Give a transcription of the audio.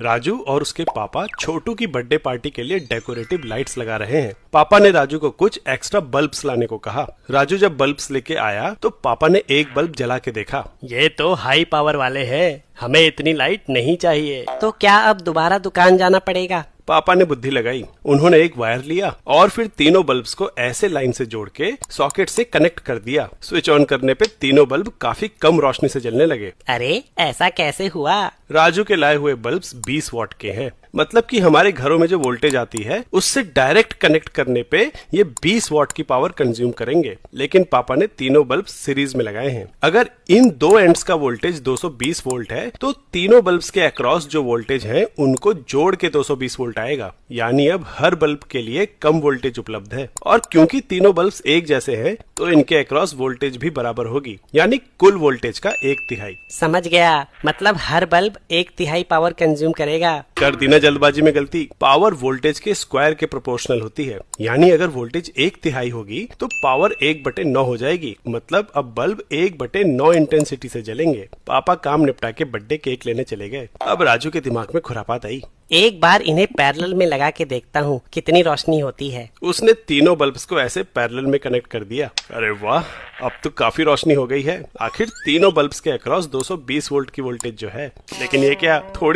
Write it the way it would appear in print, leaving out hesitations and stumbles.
राजू और उसके पापा छोटू की बर्थडे पार्टी के लिए डेकोरेटिव लाइट्स लगा रहे हैं। पापा ने राजू को कुछ एक्स्ट्रा बल्ब्स लाने को कहा। राजू जब बल्ब्स लेके आया तो पापा ने एक बल्ब जला के देखा। ये तो हाई पावर वाले हैं, हमें इतनी लाइट नहीं चाहिए। तो क्या अब दोबारा दुकान जाना पड़ेगा? पापा ने बुद्धि लगाई। उन्होंने एक वायर लिया और फिर तीनों बल्ब्स को ऐसे लाइन से जोड़ के सॉकेट से कनेक्ट कर दिया। स्विच ऑन करने पे तीनों बल्ब काफी कम रोशनी से जलने लगे। अरे ऐसा कैसे हुआ? राजू के लाए हुए बल्ब्स 20 वॉट के हैं, मतलब कि हमारे घरों में जो वोल्टेज आती है उससे डायरेक्ट कनेक्ट करने पे ये 20 वॉट की पावर कंज्यूम करेंगे। लेकिन पापा ने तीनों बल्ब सीरीज में लगाए हैं। अगर इन दो एंड्स का वोल्टेज 220 वोल्ट है तो तीनों बल्ब्स के अक्रॉस जो वोल्टेज है उनको जोड़ के 220 वोल्ट आएगा। यानी अब हर बल्ब के लिए कम वोल्टेज उपलब्ध है। और क्योंकि तीनों बल्ब्स एक जैसे हैं तो इनके अक्रॉस वोल्टेज भी बराबर होगी, यानी कुल वोल्टेज का 1/3। समझ गया, मतलब हर बल्ब 1/3 पावर कंज्यूम करेगा। कर दी ना जल्दबाजी में गलती। पावर वोल्टेज के स्क्वायर के प्रोपोर्शनल होती है, यानी अगर वोल्टेज 1/3 होगी तो पावर 1/9 हो जाएगी। मतलब अब बल्ब 1/9 इंटेंसिटी से जलेंगे। पापा काम निपटा के बर्थडे केक लेने चले गए। अब राजू के दिमाग में खुरापात आई। एक बार इन्हें पैरेलल में लगा के देखता हूँ कितनी रोशनी होती है। उसने तीनों बल्ब्स को ऐसे पैरेलल में कनेक्ट कर दिया। अरे वाह, अब तो काफी रोशनी हो गई है। आखिर तीनों बल्ब्स के अक्रॉस 220 वोल्ट की वोल्टेज जो है। लेकिन ये क्या, थोड़ी